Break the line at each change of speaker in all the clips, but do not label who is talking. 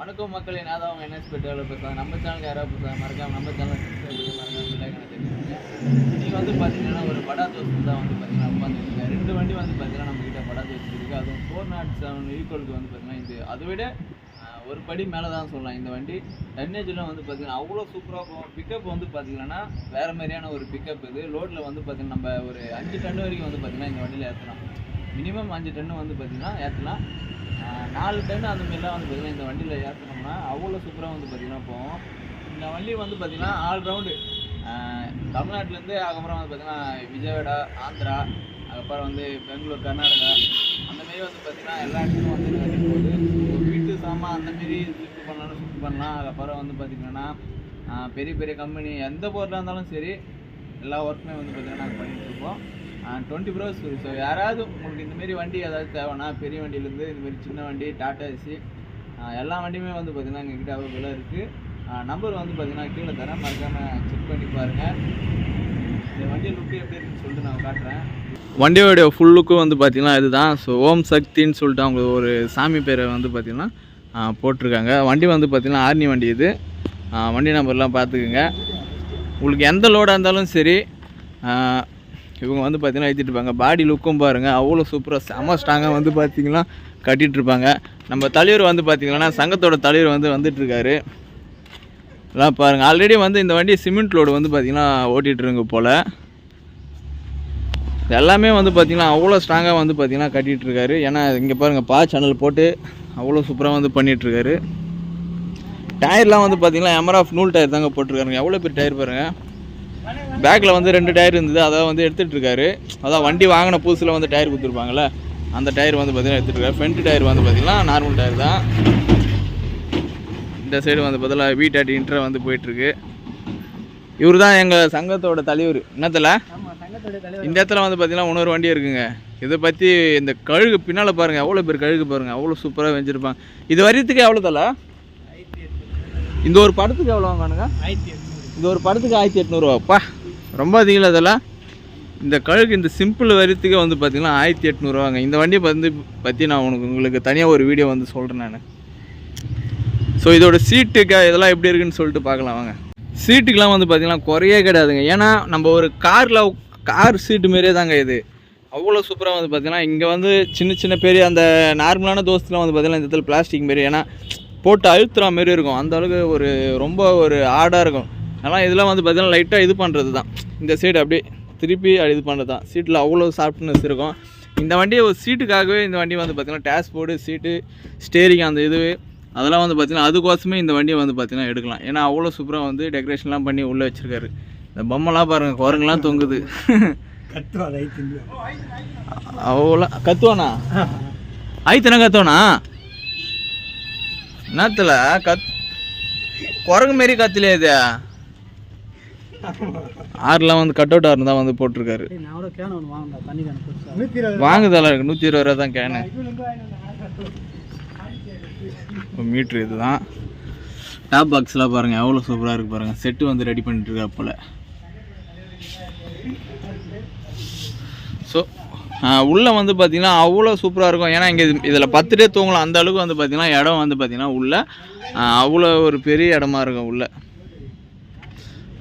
வணக்கம் மக்களே, நான் தான் அவங்க என்எஸ் பெட்ரோலில் பேசுகிறேன். நம்ம சேனலுக்கு யாராவது பேசுகிறாங்க மறக்காம நம்ம சேனல் மறக்காம தெரிஞ்சுக்கோங்க. இன்றைக்கி வந்து பார்த்தீங்கன்னா ஒரு படா தோஸ்து தான் வந்து பார்த்தீங்கன்னா உட்காந்துருக்கேன். 2 வண்டி வந்து பார்த்தீங்கன்னா நம்மக்கிட்ட படா தோஸ்து இருக்குது. அதுவும் 407 ஈக்குவலுக்கு வந்து பார்த்தீங்கன்னா இது அதை விட ஒரு படி மேலே தான் சொல்லலாம். இந்த வண்டி டன்னேஜெலாம் வந்து பார்த்திங்கன்னா அவ்வளோ சூப்பராக போகும். பிக்கப் வந்து பார்த்திங்கன்னா வேறு மாதிரியான ஒரு பிக்கப் இது. லோடில் வந்து பார்த்திங்கன்னா நம்ம ஒரு 5 டன் வரைக்கும் வந்து பார்த்திங்கன்னா இந்த வண்டியில் ஏற்றலாம். மினிமம் 5 டன்னு வந்து பார்த்திங்கன்னா ஏற்றலாம். 4 டன் அந்த மாதிரிலாம் வந்து பார்த்திங்கன்னா இந்த வண்டியில் ஏற்றினோம்னா அவ்வளோ சூப்பராக வந்து பார்த்திங்கன்னா போகும். இந்த வண்டி வந்து பார்த்திங்கன்னா ஆல்ரவுண்டு தமிழ்நாட்டிலேருந்து அதுக்கப்புறம் வந்து பார்த்திங்கன்னா விஜயவாடா, ஆந்திரா, அதுக்கப்புறம் வந்து பெங்களூர், கர்நாடகா அந்தமாரி வந்து பார்த்திங்கன்னா எல்லா இடத்துக்கும் வந்து வண்டி போகுது. ஒரு வீட்டு சாமான் அந்தமாரி ஷிஃப்ட் பண்ணாலும் ஷிஃப்ட் பண்ணலாம். அதுக்கப்புறம் வந்து பார்த்திங்கன்னா பெரிய பெரிய கம்பெனி எந்த பொருளாக இருந்தாலும் சரி எல்லா ஒர்க்குமே வந்து பார்த்திங்கன்னா நாங்கள் பண்ணிகிட்ருக்கோம். 20 ப்ரோஸ். ஸோ யாராவது உங்களுக்கு இந்தமாரி வண்டி ஏதாவது தேவைன்னா பெரிய வண்டியிலேருந்து இதுமாரி சின்ன வண்டி, டாடா ஏசி எல்லா வண்டியுமே வந்து பார்த்திங்கன்னா எங்ககிட்ட அவைலபிளாக இருக்குது. நம்பர் வந்து பார்த்திங்கன்னா கீழே தரேன், மறக்காமல் செக் பண்ணி பாருங்கள். இந்த வண்டி லுக்கு எப்படி இருக்குன்னு சொல்லிட்டு நான் காட்டுறேன். வண்டியோடைய ஃபுல் லுக்கு வந்து பார்த்திங்கன்னா இதுதான். ஸோ ஓம் சக்தின்னு சொல்லிட்டு அவங்க ஒரு சாமி பேரை வந்து பார்த்திங்கன்னா போட்டிருக்காங்க. வண்டி வந்து பார்த்திங்கன்னா ஆர்னி வண்டி இது. வண்டி நம்பர்லாம் பார்த்துக்குங்க. உங்களுக்கு எந்த லோடாக இருந்தாலும் சரி இவங்க வந்து பார்த்திங்கன்னா ஏற்றிட்டுருப்பாங்க. பாடி லுக்கும் பாருங்கள் அவ்வளோ சூப்பராக செம ஸ்ட்ராங்காக வந்து பார்த்திங்கன்னா கட்டிகிட்ருப்பாங்க. நம்ம தலைவர் வந்து பார்த்திங்கன்னா சங்கத்தோட தலைவர் வந்து வந்துட்டுருக்காரு. எல்லாம் பாருங்கள். ஆல்ரெடி வந்து இந்த வண்டி சிமெண்ட் லோடு வந்து பார்த்திங்கன்னா ஓட்டிகிட்ருங்க போல். எல்லாமே வந்து பார்த்திங்கன்னா அவ்வளோ ஸ்ட்ராங்காக வந்து பார்த்திங்கன்னா கட்டிகிட்ருக்காரு. ஏன்னா இங்கே பாருங்கள் சேனல் போட்டு அவ்வளோ சூப்பராக வந்து பண்ணிகிட்ருக்காரு. டயர்லாம் வந்து பார்த்திங்கன்னா எம்ஆர்எஃப் நூல் டயர் தாங்க போட்டிருக்காருங்க. எவ்வளோ பெரிய டயர் பாருங்கள். பேக்கில் வந்து 2 டயர் இருந்தது, அதை வந்து எடுத்துகிட்ருக்காரு. அதான் வண்டி வாங்கின புதுசில் வந்து டயர் கொடுத்துருப்பாங்களே அந்த டயர் வந்து பார்த்திங்கன்னா எடுத்துகிட்ருக்காரு. ஃப்ரண்ட் டயர் வந்து பார்த்திங்கன்னா நார்மல் டயர் தான். இந்த சைடு வந்து பார்த்தீங்கன்னா V30 இன்ட்ரா வந்து போயிட்டுருக்கு. இவர் தான் எங்கள் சங்கத்தோட தலைவர். என்னத்தில் இந்த இடத்துல வந்து பார்த்திங்கன்னா இன்னொரு வண்டி இருக்குங்க. இதை பற்றி இந்த கழுகு பின்னால் பாருங்கள் எவ்வளோ பேர் கழுகு பாருங்கள் அவ்வளோ சூப்பராக வெஞ்சிருப்பாங்க. இது வரையத்துக்கு எவ்வளோ தலை? இந்த ஒரு படத்துக்கு எவ்வளோ வாங்கணுங்க? 1800. இந்த ஒரு படத்துக்கு 1800ரூவாப்பா, ரொம்ப அதிகம் அதெல்லாம். இந்த கழுகு இந்த சிம்பிள் வரியத்துக்கு வந்து பார்த்திங்கன்னா 1800ரூவாங்க. இந்த வண்டியை வந்து பற்றி நான் உங்களுக்கு தனியாக ஒரு வீடியோ வந்து சொல்கிறேன் நான். ஸோ இதோட சீட்டுக்கு இதெல்லாம் எப்படி இருக்குன்னு சொல்லிட்டு பார்க்கலாம் வாங்க. சீட்டுக்கெலாம் வந்து பார்த்திங்கன்னா குறையே கிடையாதுங்க. ஏன்னா நம்ம ஒரு கார் சீட்டு மாரியே தாங்க இது. அவ்வளோ சூப்பராக வந்து பார்த்திங்கன்னா இங்கே வந்து சின்ன சின்ன பெரிய அந்த நார்மலான தோஸ்துலாம் வந்து பார்த்திங்கன்னா இந்த இடத்துல பிளாஸ்டிக் மாரி, ஏன்னா போட்டு அழுத்துற மாரி இருக்கும். அந்த அளவுக்கு ரொம்ப ஒரு ஆடாக இருக்கும். அதனால் இதெல்லாம் வந்து பார்த்திங்கன்னா லைட்டாக இது பண்ணுறது தான். இந்த சைடு அப்படியே திருப்பி இது பண்ணுறது தான். சீட்டில் அவ்வளோ சாஃப்ட்னஸ் இருக்கும். இந்த வண்டியை ஒரு சீட்டுக்காகவே இந்த வண்டி வந்து பார்த்திங்கன்னா டேஷ்போர்டு, சீட்டு, ஸ்டேரிங் அந்த இது அதெல்லாம் வந்து பார்த்திங்கன்னா அதுக்கோசமே இந்த வண்டியை வந்து பார்த்திங்கன்னா எடுக்கலாம். ஏன்னா அவ்வளோ சூப்பராக வந்து டெக்கரேஷன்லாம் பண்ணி உள்ளே வச்சுருக்காரு. இந்த பொம்மைலாம் பாருங்கள், குரங்குலாம் தொங்குது. அவ்வளோ கத்துவானா? ஆயித்தனா கத்துவானா? என்னத்துல குரங்கு மாரி கத்துலையே இது. ஆறுலாம் வந்து கட் அவுட் ஆறு தான் வந்து போட்டிருக்காரு. வாங்குதல 120 ரூபா தான் கேனு. மீட்ரு இதுதான். டாப் பாக்ஸ்லாம் பாருங்கள் எவ்வளோ சூப்பராக இருக்குது பாருங்கள். செட்டு வந்து ரெடி பண்ணிட்டுருக்கா போல். ஸோ உள்ளே வந்து பார்த்திங்கன்னா அவ்வளோ சூப்பராக இருக்கும். ஏன்னா இங்கே இதில் 10 டே தூங்கலாம். அந்த அளவுக்கு வந்து பார்த்திங்கன்னா இடம் வந்து பார்த்திங்கன்னா உள்ளே அவ்வளோ ஒரு பெரிய இடமா இருக்கும். உள்ளே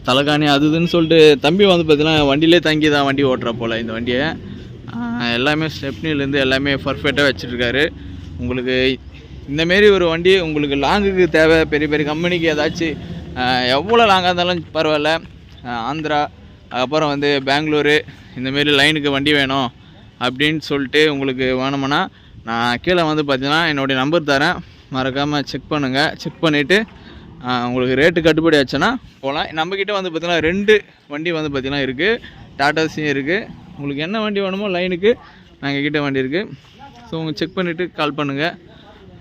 தலைகாணி அதுன்னு சொல்லிட்டு தம்பி வந்து பார்த்திங்கன்னா வண்டியிலே தங்கி தான் வண்டி ஓட்டுற போல். இந்த வண்டியை எல்லாமே ஸ்டெப்னிலேருந்து எல்லாமே பர்ஃபெக்டாக வச்சுருக்காரு. உங்களுக்கு இந்தமாரி ஒரு வண்டி உங்களுக்கு லாங்குக்கு தேவை, பெரிய பெரிய கம்பெனிக்கு ஏதாச்சும் எவ்வளோ லாங்காக இருந்தாலும் பரவாயில்ல, ஆந்திரா அதுக்கப்புறம் வந்து பெங்களூரு இந்தமாரி லைனுக்கு வண்டி வேணும் அப்படின்னு சொல்லிட்டு உங்களுக்கு வேணுமுன்னா நான் கீழே வந்து பார்த்தீங்கன்னா என்னுடைய நம்பர் தரேன், மறக்காமல் செக் பண்ணுங்கள். செக் பண்ணிவிட்டு உங்களுக்கு ரேட்டு கட்டுப்படி ஆச்சுன்னா போகலாம். நம்மக்கிட்ட வந்து பார்த்திங்கன்னா 2 வண்டி வந்து பார்த்திங்கன்னா இருக்குது. டாட்டாஸும் இருக்குது. உங்களுக்கு என்ன வண்டி வேணுமோ லைனுக்கு நாங்கள் கிட்டே வண்டி இருக்குது. ஸோ உங்கள் செக் பண்ணிவிட்டு கால் பண்ணுங்கள்,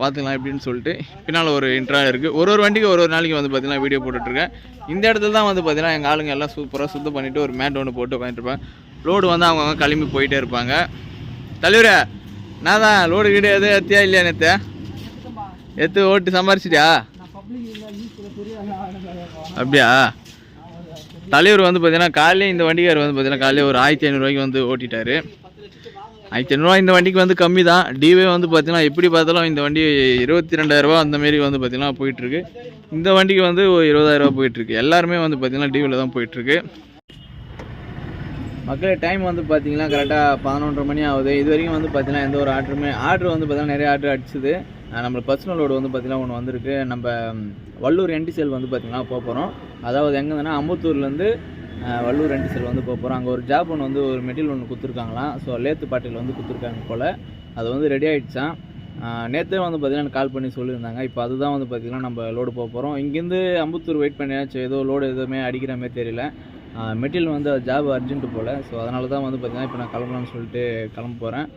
பார்த்துக்கலாம் எப்படின்னு சொல்லிட்டு. பின்னால் ஒரு இன்ட்ரா இருக்குது. ஒரு வண்டிக்கு ஒரு நாளைக்கு வந்து பார்த்திங்கன்னா வீடியோ போட்டுட்ருக்கேன். இந்த இடத்துல தான் வந்து பார்த்திங்கன்னா எங்கள் ஆளுங்க எல்லாம் சூப்பராக சுத்தம் பண்ணிவிட்டு ஒரு மேட் ஒன்று போட்டு உட்காந்துருப்பாங்க. லோடு வந்து அவங்க கிளம்பி போயிட்டே இருப்பாங்க. தலைவரே நான் தான் லோடு கிடையாது எத்தியா இல்லையா? நேற்று எடுத்து ஓட்டு சம்பாரிச்சிட்டியா? அப்படியா? தலைவர் வந்து பார்த்திங்கன்னா காலையில் இந்த வண்டிக்கார் வந்து பார்த்திங்கன்னா காலையில் ஒரு 1500 ரூபாய்க்கு வந்து ஓட்டிட்டார். 500 இந்த வண்டிக்கு வந்து கம்மி தான். டிவே வந்து பார்த்தீங்கன்னா எப்படி பார்த்தாலும் இந்த வண்டி 22,000 அந்தமாரி வந்து பார்த்தீங்கன்னா போயிட்டுருக்கு. இந்த வண்டிக்கு வந்து 20,000 போயிட்டுருக்கு. எல்லாருமே வந்து பார்த்தீங்கன்னா டிவியில் தான் போயிட்டுருக்கு. மக்களே டைம் வந்து பார்த்தீங்கன்னா கரெக்டாக 11:30 மணி ஆகுது. இது வரைக்கும் வந்து பார்த்தீங்கன்னா எந்த ஒரு ஆர்டர் வந்து பார்த்தீங்கன்னா நிறைய ஆர்டர் அடிச்சுது. நம்ம பர்சனல் லோடு வந்து பார்த்தீங்கன்னா ஒன்று வந்திருக்கு. நம்ம வல்லூர் என்டிசெல் வந்து பார்த்தீங்கன்னா போக போகிறோம். அதாவது எங்கேன்னா அம்பத்தூர்லேருந்து வல்லூர் என்டிசெல் வந்து போக போகிறோம். அங்கே ஒரு ஜாப் ஒன்று வந்து ஒரு மெட்டீரியல் ஒன்று கொடுத்துருக்காங்களாம். ஸோ லேத்து பாட்டில் வந்து கொடுத்துருக்காங்க போல். அது வந்து ரெடி ஆகிடுச்சான். நேற்றே வந்து பார்த்தீங்கன்னா கால் பண்ணி சொல்லியிருந்தாங்க. இப்போ அதுதான் வந்து பார்த்தீங்கன்னா நம்ம லோடு போக போகிறோம். இங்கேருந்து அம்பத்தூர் வெயிட் பண்ணியாச்சு. ஏதோ லோடு எதுவுமே அடிக்கிற மாதிரி தெரியல. மெட்டீரியல் வந்து ஜாப் அர்ஜென்ட்டு போல். ஸோ அதனால தான் வந்து பார்த்தீங்கன்னா இப்போ நான் கிளம்பலாம்னு சொல்லிட்டு கிளம்ப போகிறேன்.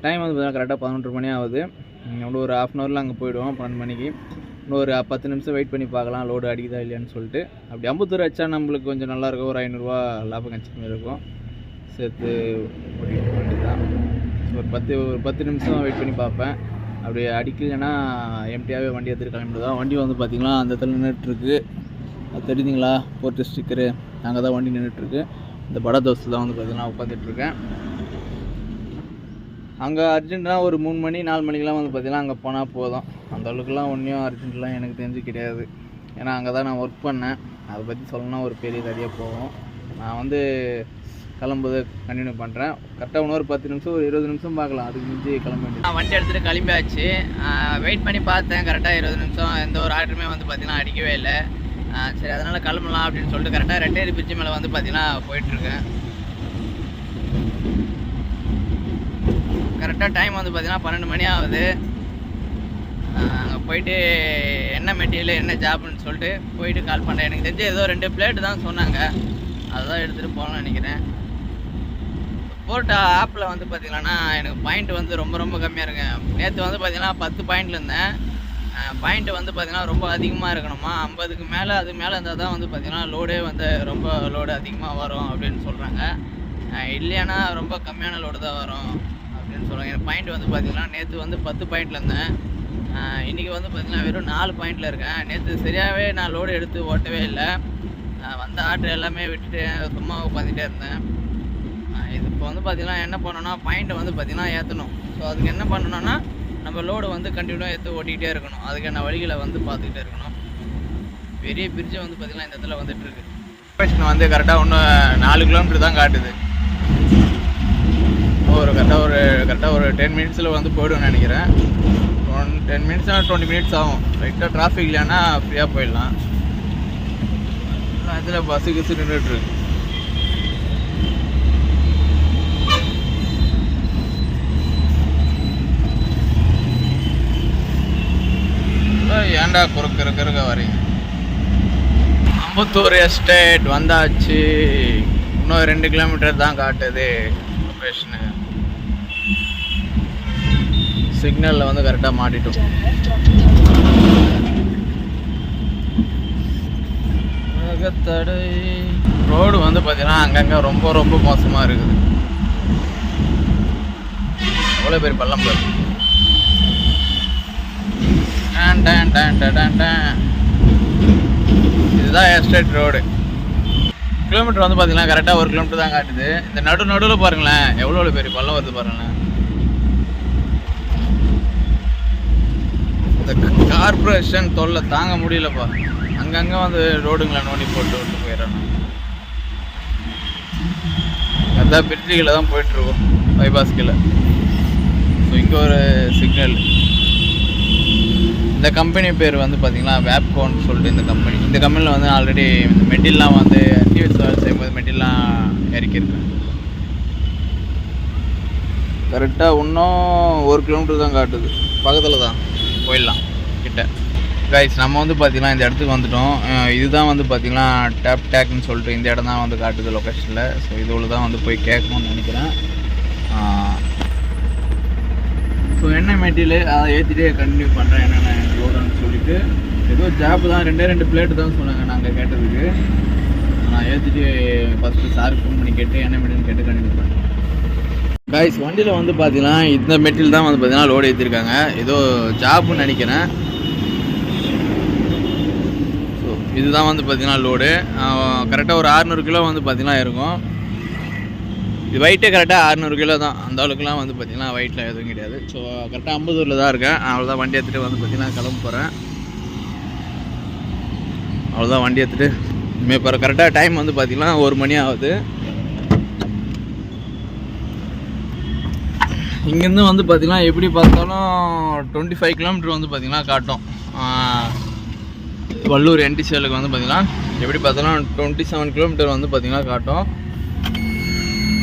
டைம் வந்து பார்த்தீங்கன்னா கரெக்டாக 11:30 மணி ஆகுது. இன்னும் ஒரு ½ ஹவரில் அங்கே போய்டுவோம். 12 மணிக்கு இன்னும் ஒரு 10 நிமிஷம் வெயிட் பண்ணி பார்க்கலாம் லோடு அடிக்குதா இல்லையான்னு சொல்லிட்டு. அப்படி அம்பத்தூர் வச்சா நம்மளுக்கு கொஞ்சம் நல்லாயிருக்கும். ஒரு 500 லாபம் கழிச்ச மாதிரி இருக்கும். சேர்த்து ஓட்டிட்டு வேண்டி தான். ஒரு 10 நிமிஷம் வெயிட் பண்ணி பார்ப்பேன். அப்படி அடிக்கலைன்னா எம்டியாகவே வண்டி எடுத்துகிட்டு கிளம்பிடுதான். வண்டி வந்து பார்த்திங்கன்னா அந்த இடத்துல நின்றுட்டுருக்கு. அது தெரியுதுங்களா? போர்ட்டு ஸ்டிக்கரு அங்கே தான் வண்டி நின்றுட்டுருக்கு. இந்த படா தோஸ்து தான் வந்து பார்த்திங்கன்னா உட்காந்துட்ருக்கேன். அங்கே அர்ஜென்ட்னா ஒரு 3 மணி 4 மணிக்கெலாம் வந்து பார்த்திங்கன்னா அங்கே போனால் போதும். அந்த அளவுக்குலாம் ஒன்றையும் அர்ஜென்ட்லாம் எனக்கு தெரிஞ்சு கிடையாது. ஏன்னா அங்கே தான் நான் ஒர்க் பண்ணேன். அதை பற்றி சொல்லணும்னா ஒரு பெரிய கதையாக போகும். நான் வந்து கிளம்பும்போது கண்டினியூ பண்ணுறேன். கரெக்டாக இன்னொரு 10 நிமிஷம் ஒரு 20 நிமிஷம் பார்க்கலாம். அதுக்கு மிஞ்சி கிளம்ப வேண்டியது. நான் வண்டி எடுத்துகிட்டு கிளம்பியாச்சு. வெயிட் பண்ணி பார்த்தேன். கரெக்டாக 20 நிமிஷம் எந்த ஒரு ஆர்டருமே வந்து பார்த்திங்கன்னா அடிக்கவே இல்லை. சரி அதனால் கிளம்பலாம் அப்படின்னு சொல்லிட்டு கரெக்டாக ரெட்டேரி பிரிட்ஜு மேலே வந்து பார்த்திங்கன்னா போயிட்டுருக்கேன். கரெக்டாக டைம் வந்து பார்த்திங்கன்னா 12 மணி ஆகுது. அங்கே போயிட்டு என்ன மெட்டீரியல் என்ன ஜாப்னு சொல்லிட்டு போயிட்டு கால் பண்ணேன். எனக்கு தெரிஞ்சு ஏதோ 2 பிளேட்டு தான் சொன்னாங்க. அதுதான் எடுத்துகிட்டு போகணும்னு நினைக்கிறேன். போர்ட் ஆப்பில் வந்து பார்த்திங்கன்னா எனக்கு பாயிண்ட் வந்து ரொம்ப கம்மியாக இருக்குங்க. நேற்று வந்து பார்த்திங்கன்னா 10 பாயிண்டில் இருந்தேன். பாயிண்ட்டு வந்து பார்த்திங்கன்னா ரொம்ப அதிகமாக இருக்கணுமா, 50க்கு மேலே அது மேலே இருந்தால் தான் வந்து பார்த்திங்கன்னா லோடே வந்து ரொம்ப லோடு அதிகமாக வரும் அப்படின்னு சொல்கிறாங்க. இல்லையானா ரொம்ப கம்மியான லோடு தான் வரும் அப்படின்னு சொல்கிறாங்க. எனக்கு பாயிண்ட் வந்து பார்த்திங்கன்னா நேற்று வந்து 10 பாயிண்டில் இருந்தேன். இன்றைக்கி வந்து பார்த்திங்கன்னா வெறும் 4 பாயிண்டில் இருக்கேன். நேற்று சரியாகவே நான் லோடு எடுத்து ஓட்டவே இல்லை. வந்த ஆர்டர் எல்லாமே விட்டுட்டு சும்மா உட்காந்துட்டே இருந்தேன். இது இப்போ வந்து பார்த்திங்கன்னா என்ன பண்ணணும்னா பாயிண்ட்டை வந்து பார்த்திங்கன்னா ஏற்றணும். ஸோ அதுக்கு என்ன பண்ணணும்னா நம்ம லோடு வந்து கண்டினியூவாக எடுத்து ஓட்டிகிட்டே இருக்கணும். அதுக்கான வழிகளை வந்து பார்த்துக்கிட்டே இருக்கணும். பெரிய பிரிட்ஜை வந்து பார்த்திங்கன்னா இந்த இடத்துல வந்துட்டுருக்கு. லொக்கேஷன் வந்து கரெக்டாக இன்னும் 4 கிலோமீட்டர் தான் காட்டுது. கரெக்டாக ஒரு 10 மினிட்ஸில் வந்து போய்டுவேன்னு நினைக்கிறேன். 10 மினிட்ஸ்னா 20 மினிட்ஸ் ஆகும். ரைட்டாக டிராஃபிக் இல்லைன்னா ஃப்ரீயாக போயிடலாம். இதில் பஸ்ஸு கிஸ்ஸு நின்றுட்டுருக்கு. ஏன்டா குறுக்க வரீங்க? அம்பத்தூர் எஸ்டேட் வந்தாச்சு. இன்னும் 2 கிலோமீட்டர் தான் காட்டுது லொக்கேஷனு. சிக்னலில் வந்து கரெக்டாக மாட்டிட்டோம். தடை ரோடு வந்து பார்த்தீங்கன்னா அங்கங்கே ரொம்ப மோசமாக இருக்குது. எவ்வளோ பேர் பள்ளம் பாரு. இதுதான் எஸ்டேட் ரோடு. கிலோமீட்டர் வந்து பார்த்தீங்கன்னா கரெக்டாக 1 கிலோமீட்டர் தான் காட்டுது. இந்த நடுவில் பாருங்களேன் எவ்வளோ பெரிய பள்ளம் வருது பாருங்களேன். இந்த கார்பரேஷன் தொல்லை தாங்க முடியலப்பா. அங்கங்கே வந்து ரோடுங்களை நோண்டி போட்டு போயிடறாங்க. அதான் பிரிட்ஜுகளை தான் போயிட்டுருக்கோம் பைபாஸ் கீழே. ஸோ இங்கே ஒரு சிக்னல். இந்த கம்பெனி பேர் வந்து பார்த்திங்கன்னா வேப்கோன்னு சொல்லிட்டு இந்த கம்பெனியில் வந்து ஆல்ரெடி இந்த மெட்டீரியல்லாம் வந்து டிவிஎஸ் செய்யும்போது மெட்டீரியல்லாம் இறக்கியிருக்கேன். கரெக்டாக இன்னும் 1 கிலோமீட்டர் தான் காட்டுது. பக்கத்தில் தான் போயிடலாம் கிட்ட. கைஸ் நம்ம வந்து பார்த்திங்கன்னா இந்த இடத்துக்கு வந்துட்டோம். இதுதான் வந்து பார்த்திங்கன்னா டேக்னு சொல்லிட்டு இந்த இடம் தான் வந்து காட்டுது லொக்கேஷனில். ஸோ இதோட தான் வந்து போய் கேட்கணும்னு நினைக்கிறேன். ஸோ என்ன மெட்டீரியல் அதை ஏற்றிட்டே கண்டினியூ பண்ணுறேன் என்னென்ன லோடுன்னு சொல்லிவிட்டு. ஏதோ ஜாப்பு தான் 2 பிளேட்டு தான் சொன்னாங்க நாங்கள் கேட்டதுக்கு. நான் ஏற்றிட்டு ஃபஸ்ட்டு சாருக்கு ஃபோன் பண்ணி கேட்டு என்ன மெட்டீரியல் கேட்டு கண்டினியூ பண்ணேன். கைஸ் வண்டியில் வந்து பார்த்தீங்கன்னா இந்த மெட்டீரியல் தான் வந்து பார்த்தீங்கன்னா லோடு ஏற்றிருக்காங்க. ஏதோ ஜாப்புன்னு நினைக்கிறேன். ஸோ இதுதான் வந்து பார்த்தீங்கன்னா லோடு. கரெக்டாக ஒரு 600 கிலோ வந்து பார்த்தீங்கன்னா இருக்கும். இது வெயிட்டே கரெக்டாக 600 கிலோ தான். அந்த அளவுக்குலாம் வந்து பார்த்திங்கன்னா வெயிட்டில் எதுவும் கிடையாது. ஸோ கரெக்டாக அம்பத்தூரில் தான் இருக்கேன். அவ்வளோதான் வண்டி எடுத்துகிட்டு வந்து பார்த்திங்கன்னா கிளம்ப போகிறேன். அவ்வளோதான் வண்டி எடுத்துகிட்டு இனிமேல் இப்போ கரெக்டாக டைம் வந்து பார்த்திங்கன்னா 1 மணி ஆகுது. இங்கேருந்து வந்து பார்த்திங்கன்னா எப்படி பார்த்தாலும் 25 கிலோமீட்டர் வந்து பார்த்திங்கன்னா காட்டும். வல்லூர் என்டிசிஎலுக்கு வந்து பார்த்திங்கன்னா எப்படி பார்த்தாலும் 27 கிலோமீட்டர் வந்து பார்த்திங்கன்னா காட்டும்.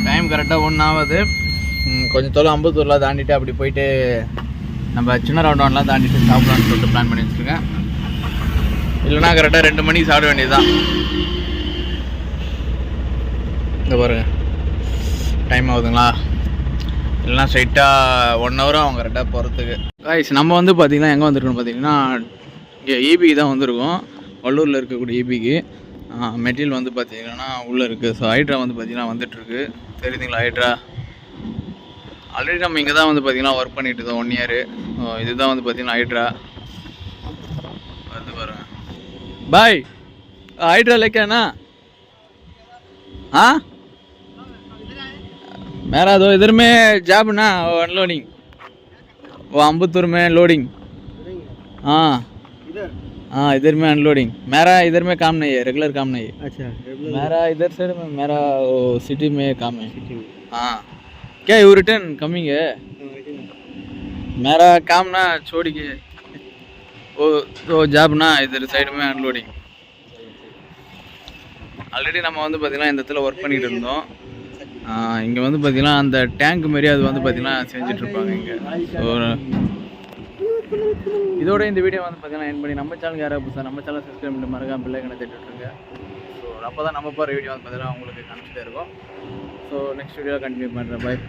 டைம் கரெக்டாக 1 ஆகுது. கொஞ்சம் தொலை அம்பத்தூர்லாம் தாண்டிட்டு அப்படி போயிட்டு நம்ம சின்ன ரவுண்டான்லாம் தாண்டிட்டு சாப்பிட்லான்னு சொல்லிட்டு பிளான் பண்ணி வச்சுருக்கேன். இல்லைனா கரெக்டாக 2 மணிக்கு சாப்பிட வேண்டியது தான். இந்த பாருங்க டைம் ஆகுதுங்களா? இல்லைனா ஸ்ட்ரைட்டாக 1 ஹவர் ஆகும் கரெக்டாக போகிறதுக்கு. காய்ஸ் நம்ம வந்து பார்த்திங்கன்னா எங்கே வந்துருக்கோன்னு பார்த்தீங்கன்னா இங்கே ஈபிக்கு தான் வந்திருக்கோம். வல்லூரில் இருக்கக்கூடிய ஈபிக்கு. மெட்டீரியல் வந்து பார்த்திங்கன்னா உள்ளே இருக்குது. ஸோ ஹைட்ரா வந்து பார்த்திங்கன்னா வந்துட்டுருக்கு. தெரியுதுங்களா ஹைட்ரா? ஆல்ரெடி நம்ம இங்கே தான் வந்து பார்த்திங்கன்னா ஒர்க் பண்ணிட்டு இருக்கோம் 1 இயர். இதுதான் வந்து பார்த்திங்கன்னா ஹைட்ரா வந்து பாருங்க. பாய் हाइड्रा लेके आना। हाँ मेरा तो इधर में जॉब ना अनलोडिंग, वो अम्बत्तूर में लोडिंग। हाँ हाँ इधर में अनलोडिंग। मेरा इधर में काम नहीं है, रेगुलर काम नहीं है। अच्छा मेरा इधर से मेरा सिटी में काम है। हाँ क्या यू रिटर्न कमिंग है? मेरा काम ना छोड़ के वो जॉब ना इधर साइड में अनलोडिंग। ஆல்ரெடி நம்ம வந்து பார்த்திங்கன்னா இந்த இடத்துல ஒர்க் பண்ணிகிட்டு இருந்தோம். இங்கே வந்து பார்த்திங்கன்னா அந்த டேங்க் மாரி அது வந்து பார்த்திங்கன்னா செஞ்சிட்ருப்பாங்க இங்கே. ஸோ இதோட இந்த வீடியோ வந்து பார்த்திங்கன்னா என் பண்ணி நம்ம சேனலுக்கு யாராவது புதுசாக நம்ம சேனல் சப்ஸ்கிரைப் பண்ணி மறக்காம பெல் ஐகானை தட்டி விட்டுருங்க. ஸோ அப்போ தான் நம்ம போகிற வீடியோ வந்து பார்த்திங்கன்னா உங்களுக்கு காமிச்சிட்டே இருக்கும். ஸோ நெக்ஸ்ட் வீடியோவில் கண்டினியூ பண்ணுறேன். பாய்.